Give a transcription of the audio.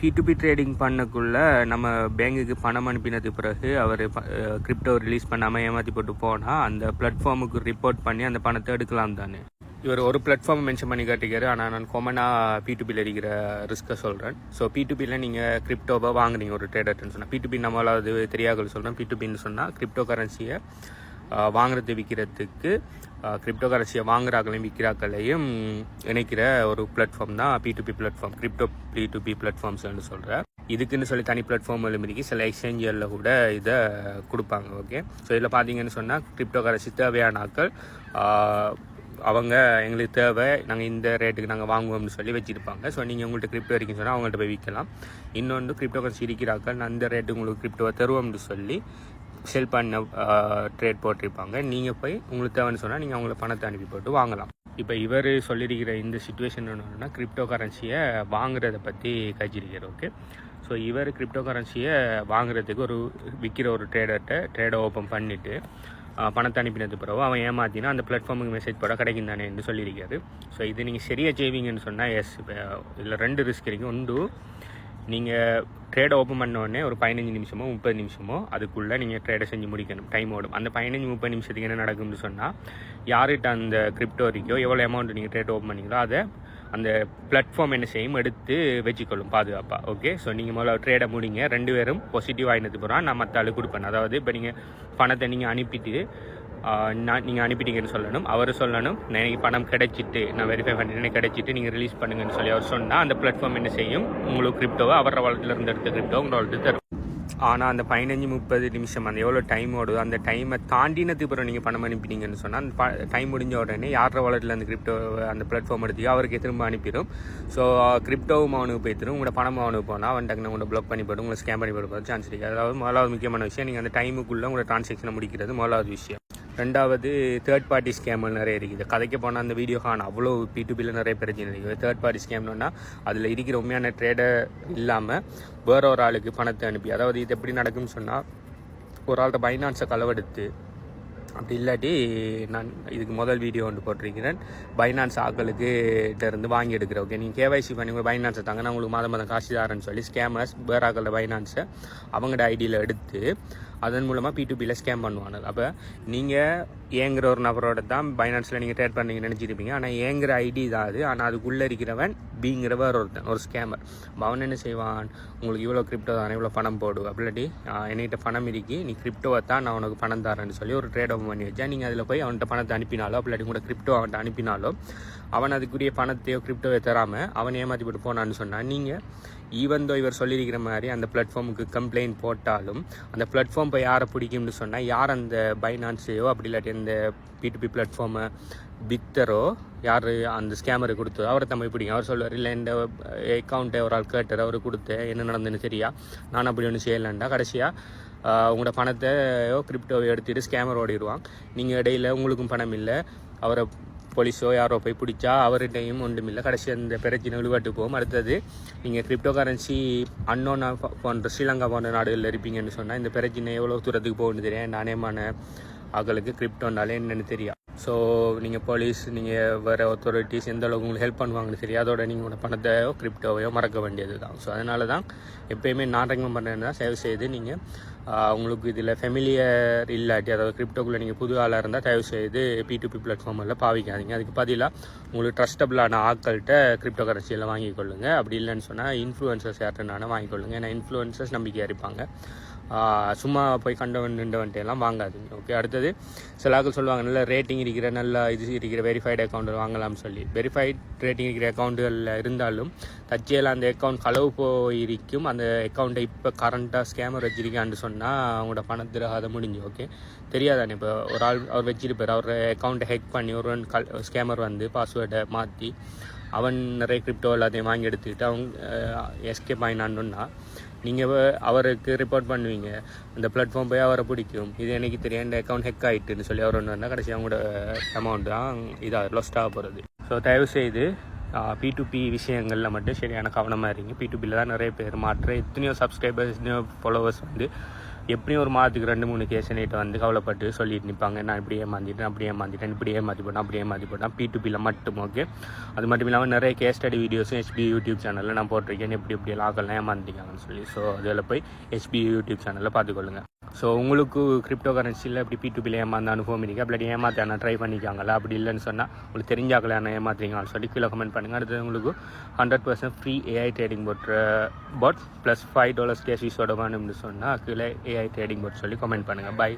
P2P trading பண்ணக்குள்ள நம்ம பேங்குக்கு பணம் அனுப்பினது பிறகு அவர் கிரிப்டோ ரிலீஸ் பண்ணாமல் ஏமாற்றி போட்டு போனால் அந்த பிளாட்ஃபார்முக்கு ரிப்போர்ட் பண்ணி அந்த பணத்தை எடுக்கலாம் தானே. இவர் ஒரு பிளாட்ஃபார்ம் மென்ஷன் பண்ணி காட்டிக்காரு. ஆனால் நான் காமனாக P2Pயில் இருக்கிற ரிஸ்க்கை சொல்கிறேன். ஸோ P2Pயில் நீங்கள் கிரிப்டோவை வாங்குறீங்க ஒரு ட்ரேடர்ன்னு சொன்னால், P2P நம்மளாவது தெரியாத சொல்கிறேன். P2Pன்னு சொன்னால் கிரிப்டோ கரன்சியை வாங்குறது விற்கிறதுக்கு கிரிப்டோ கரன்சியை வாங்குறாக்களையும் விற்கிறாக்களையும் இணைக்கிற ஒரு பிளாட்ஃபார்ம் தான் P2P பிளாட்ஃபார்ம், கிரிப்டோ P2P பிளாட்ஃபார்ம்ஸ்ன்னு சொல்கிறேன். இதுக்குன்னு சொல்லி தனி பிளாட்ஃபார்ம் இருக்கு, சில எக்ஸ்சேஞ்சுகளில் கூட இதை கொடுப்பாங்க. ஓகே, ஸோ இதில் பார்த்தீங்கன்னு சொன்னால் கிரிப்டோ கரன்சி தேவையான ஆட்கள் அவங்க எங்களுக்கு தேவை, நாங்கள் இந்த ரேட்டுக்கு நாங்கள் வாங்குவோம்னு சொல்லி வச்சுருப்பாங்க. ஸோ நீங்கள் உங்கள்கிட்ட கிரிப்டோ இருக்குன்னு சொன்னால் அவங்கள்ட்ட போய் விற்கலாம். இன்னொன்று கிரிப்டோ கரன்சி இருக்கிறாக்கள் அந்த ரேட்டு உங்களுக்கு கிரிப்டோவை தருவோம்னு சொல்லி செல் பண்ண ட்ரேட் போட்டிருப்பாங்க. நீங்கள் போய் உங்களுக்கு தேவைன்னு சொன்னால் நீங்கள் அவங்கள பணத்தை அனுப்பி போட்டு வாங்கலாம். இப்போ இவர் சொல்லியிருக்கிற இந்த சுச்சுவேஷன் என்னன்னா கிரிப்டோ கரன்சியை வாங்குறதை பற்றி கழிச்சிருக்கார். ஓகே, ஸோ இவர் கிரிப்டோ கரன்சியை வாங்குறதுக்கு விற்கிற ஒரு ட்ரேடை ஓப்பன் பண்ணிவிட்டு பணத்தை அனுப்பினது பிறகு அவன் ஏமாத்தினா அந்த பிளாட்ஃபார்முக்கு மெசேஜ் போட கிடைக்கும் தானே என்று சொல்லியிருக்காரு. ஸோ இது நீங்கள் சரியாக செய்வீங்கன்னு சொன்னால் எஸ். இப்போ இதில் 2 ரிஸ்க் இருக்குது. ஒன்று, நீங்கள் ட்ரேடை ஓப்பன் பண்ண உடனே ஒரு 15 நிமிஷமோ 30 நிமிஷமோ அதுக்குள்ளே நீங்கள் ட்ரேடை செஞ்சு முடிக்கணும், டைம் ஓடும். அந்த 15-30 நிமிஷத்துக்கு என்ன நடக்கும்னு சொன்னால், யார்கிட்ட அந்த கிரிப்டோ இருக்கோ எவ்வளோ அமௌண்ட் நீங்கள் ட்ரேட் ஓப்பன் பண்ணிங்களோ அதை அந்த பிளாட்ஃபார்ம் என்ன செய்யும் எடுத்து வச்சுக்கொள்ளும் பாதுகாப்பாக. ஓகே, ஸோ நீங்கள் முதல்ல ட்ரேடை முடிங்க, 2 பேரும் பாசிட்டிவ் ஆகினது போகிறோம் நான் மற்ற ஆளு கொடுப்பேன். அதாவது இப்போ நீங்கள் பணத்தை நீங்கள் அனுப்பிட்டு நீங்கள் அனுப்பிட்டீங்கன்னு சொல்லணும், அவர் சொல்லணும் எனக்கு பணம் கிடைச்சிட்டு நான் வெரிஃபை பண்ணி எனக்கு கிடைச்சிட்டு நீங்கள் ரிலீஸ் பண்ணுங்கன்னு சொல்லி அவர் சொன்னால் அந்த பிளாட்ஃபார்ம் என்ன செய்யும், உங்களுக்கு கிரிப்டோவை அவரோட வளத்தில் இருந்து எடுத்த கிரிப்டோ உங்களோட தரும். ஆனால் அந்த 15-30 நிமிஷம் அந்த எவ்வளோ டைம் ஓடுதோ அந்த டைமை தாண்டினதுக்கு அப்புறம் நீங்கள் பணம் அனுப்பிட்டீங்கன்னு சொன்னால் அந்த டைம் முடிஞ்ச உடனே யாரோட வளத்தில் அந்த கிரிப்டோ அந்த பிளாட்ஃபார்ம் எடுத்து அவருக்கு திரும்ப அனுப்பிடும். ஸோ கிரிப்டோவும் அவனுக்கு போய்த்திரும், உங்களோட பணமும் அவனுக்கு போனால் அவன் டக்குன்னு உங்களை ப்ளாக் பண்ணி போய்டும், உங்களை ஸ்கேம் பண்ணி போய்டும் சான்ஸ் இருக்குது. அதாவது முதலாவது முக்கியமான விஷயம், நீங்கள் அந்த டைமுக்குள்ளே உங்களோட ட்ரான்சாக்ஷனை முடிக்கிறது முதலாவது விஷயம். 2வது, தேர்ட் பார்ட்டி ஸ்கேம்கள் நிறைய இருக்குது. கதைக்கு போனால் அந்த வீடியோ காண அவ்வளோ P2Pயில் நிறைய பிரச்சனை இருக்குது. தேர்ட் பார்ட்டி ஸ்கேம்னா அதில் இருக்கிற உண்மையான ட்ரேடர் இல்லாமல் வேற ஒரு ஆளுக்கு பணத்தை அனுப்பி, அதாவது இது எப்படி நடக்கும்னு சொன்னால், ஒரு ஆள்கிட்ட பைனான்ஸை களவெடுத்து, அப்படி இல்லாட்டி நான் இதுக்கு முதல் வீடியோ ஒன்று போட்டிருக்கிறேன், பைனான்ஸ் ஆக்களுக்கு இருந்து வாங்கி எடுக்கிறேன். ஓகே, நீங்கள் கேவைசி பண்ணி உங்கள் பைனான்ஸை தாங்க நான் உங்களுக்கு மாதம் காசு தாரேன்னு சொல்லி ஸ்கேமர்ஸ் வேற ஆக்களோட பைனான்ஸை அவங்களோட ஐடியில் எடுத்து அதன் மூலமாக P2Pயில் ஸ்கேம் பண்ணுவாங்க. அப்போ நீங்கள் ஏங்குற ஒரு நபரோட தான் பைனான்ஸில் நீங்கள் ட்ரேட் பண்ணீங்கன்னு நினச்சிருப்பீங்க. ஆனால் ஏங்குற ஐடி தான் அது, ஆனால் அதுக்குள்ளே இருக்கிறவன் பிங்கிற வேற ஒருத்தன், ஒரு ஸ்கேமர். அவன் என்ன செய்வான், உங்களுக்கு இவ்வளோ கிரிப்டோ தானே, இவ்வளோ பணம் போடு, அப்படில்லாட்டி என்கிட்ட பணம் இருக்கி நீ கிரிப்டோவை தான் நான் உனக்கு பணம் தரேன்னு சொல்லி ஒரு ட்ரேட் ஓப்பன் பண்ணி வச்சா, நீங்கள் அதில் போய் அவன்கிட்ட பணத்தை அனுப்பினாலோ அப்படில்லாட்டி கூட கிரிப்டோ அவன்கிட்ட அனுப்பினாலோ அவன் அதுக்குரிய பணத்தையோ கிரிப்டோவை தராமல் அவன் ஏமாற்றி போட்டு போனான்னு சொன்னால், நீங்கள் ஈவன் இவர் சொல்லியிருக்கிற மாதிரி அந்த பிளாட்ஃபார்முக்கு கம்ப்ளைண்ட் போட்டாலும் அந்த பிளாட்ஃபார்ம் போய் யாரை பிடிக்கும்னு சொன்னால், யார் அந்த பைனான்ஸையோ அப்படி இல்லாட்டி அந்த P2P பிளாட்ஃபார்மை வித்தரோ யார் அந்த ஸ்கேமரை கொடுத்தோ அவரை தான் போய் பிடிக்கும். அவர் சொல்லுவார், இல்லை இந்த அக்கௌண்ட்டை ஒரு ஆள் கேட்டார், அவர் கொடுத்த என்ன நடந்துன்னு சரியா, நான் அப்படி ஒன்று செய்யலான்டா, கடைசியாக உங்களோட பணத்தையோ கிரிப்டோவை எடுத்துகிட்டு ஸ்கேமர் ஓடிடுவான். நீங்கள் இடையில் உங்களுக்கும் பணம் இல்லை, அவரை போலீஸோ யாரோ போய் பிடிச்சா அவர்கிட்டையும் ஒன்றும் இல்லை, கடைசி அந்த பிரச்சனை விழுவாட்டு போகும். அடுத்தது நீங்கள் கிரிப்டோ கரன்சி அன்னோனா போன்ற ஸ்ரீலங்கா போன்ற நாடுகளில் இருப்பீங்கன்னு சொன்னால் இந்த பிரச்சனை எவ்வளோ தூரத்துக்கு போகணுன்னு தெரியும். நாணயமான ஆக்களுக்கு கிரிப்டோனாலே என்னென்னு தெரியும். ஸோ நீங்கள் போலீஸ், நீங்கள் வேறு அத்தாரிட்டிஸ் எந்த அளவுக்கு உங்களுக்கு ஹெல்ப் பண்ணுவாங்கன்னு தெரியும். அதோட நீங்கள் உங்களோட பணத்தையோ கிரிப்டோவையோ மறக்க வேண்டியது தான். ஸோ அதனால தான் எப்போயுமே நான் ரெக்கமெண்ட் பண்ணுறேன்னா, தயவு செய்து நீங்கள் உங்களுக்கு இதில் ஃபெமிலியர் இல்லாட்டி, அதாவது கிரிப்டோக்குள்ளே நீங்கள் புது ஆளாக இருந்தால் தயவு செய்து P2P பிளாட்ஃபார்மில் பாவிக்காதீங்க. அதுக்கு பதிலாக உங்களுக்கு ட்ரஸ்டபிளான ஆட்கள்கிட்ட கிரிப்டோ கரன்சியெல்லாம் வாங்கிக்கொள்ளுங்க. அப்படி இல்லைன்னு சொன்னால் இன்ஃப்ளூயன்சர்ஸ் யார்ட்டனாலும் வாங்கிக்கொள்ளுங்க. ஏன்னா இன்ஃப்ளூயன்சர்ஸ் நம்பிக்கையாக இருப்பாங்க, சும்மா போய் கண்டவன்ட்டு எல்லாம் வாங்காதீங்க. ஓகே, அடுத்தது சில ஆட்கள் சொல்லுவாங்க, நல்ல ரேட்டிங் இருக்கிற நல்ல இது இருக்கிற வெரிஃபைடு அக்கௌண்ட் வாங்கலாம்னு சொல்லி. வெரிஃபைட் ரேட்டிங் இருக்கிற அக்கௌண்ட்டுகளில் இருந்தாலும் தற்செயலாக அந்த அக்கௌண்ட் களவு போயிருக்கும். அந்த அக்கௌண்ட்டை இப்போ கரண்ட்டாக ஸ்கேமர் வச்சிருக்கான்னு சொன்னால் அவங்களோட பணத்தில் அதை முடிஞ்சு. ஓகே, தெரியாதானே, இப்போ ஒரு ஆள் அவர் வச்சிருப்பார், அவர் அக்கௌண்ட்டை ஹேக் பண்ணி ஒரு ஸ்கேமர் வந்து பாஸ்வேர்டை மாற்றி அவன் நிறைய கிரிப்டோ எல்லாத்தையும் வாங்கி எடுத்துக்கிட்டு அவங்க எஸ்கேப் ஆகினான்னா நீங்கள் அவருக்கு ரிப்போர்ட் பண்ணுவீங்க, அந்த பிளாட்ஃபார்ம் போய் அவரை பிடிக்கும். இது எனக்கு தெரியும், இந்த அக்கௌண்ட் ஹெக் ஆகிட்டுன்னு சொல்லி அவர் ஒன்று வந்தால் கடைசி அவங்களோட அமௌண்ட் தான் இதாக லாஸ்ட்டாக போகிறது. ஸோ தயவுசெய்து P2P விஷயங்களில் மட்டும் சரியான கவனமாக இருங்க. P2Pயில் தான் நிறைய பேர் மாற்ற எத்தனையோ சப்ஸ்கிரைபர்ஸ், எத்தனையோ ஃபாலோவர்ஸ் வந்து எப்படியும் ஒரு மாதத்துக்கு 2-3 கேஸ் நீட்டு வந்து கவலைப்பட்டு சொல்லிட்டு நிற்பாங்க, நான் இப்படியே ஏமாற்றிட்டேன் இப்படியே மாற்றி போட்டேன் P2Pயில் மட்டும். ஓகே, அது மட்டும் இல்லாமல் நிறைய கேஸ் ஸ்டடி வீடியோஸும் HB யூடியூப் சேனலில் நான் போட்டிருக்கேன், எப்படி லாக்கெல்லாம் ஏமாற்றிருக்காங்கன்னு சொல்லி. ஸோ அதில் போய் HB யூடியூப் சேனலில் பார்த்துக்கொள்ளுங்க. ஸோ உங்களுக்கு கிரிப்டோ கரன்சியில் இப்படி P2Pயில் ஏமாந்த அனுபவம் இருக்குது, அப்படி ஏமாற்ற ட்ரை பண்ணிக்காங்களா, அப்படி இல்லைன்னு சொன்னால் உங்களுக்கு தெரிஞ்சாக்கல என்ன ஏமாத்துறீங்கன்னு சொல்லி கீழே கமெண்ட் பண்ணுங்கள். அடுத்து உங்களுக்கு 100% ஃப்ரீ AI ட்ரேடிங் பாட் ப்ளஸ் $5 கேஷ் வேணும்னு சொன்னால் கீழே AI ட்ரேடிங் பாட் சொல்லி கமெண்ட் பண்ணுங்கள். பை.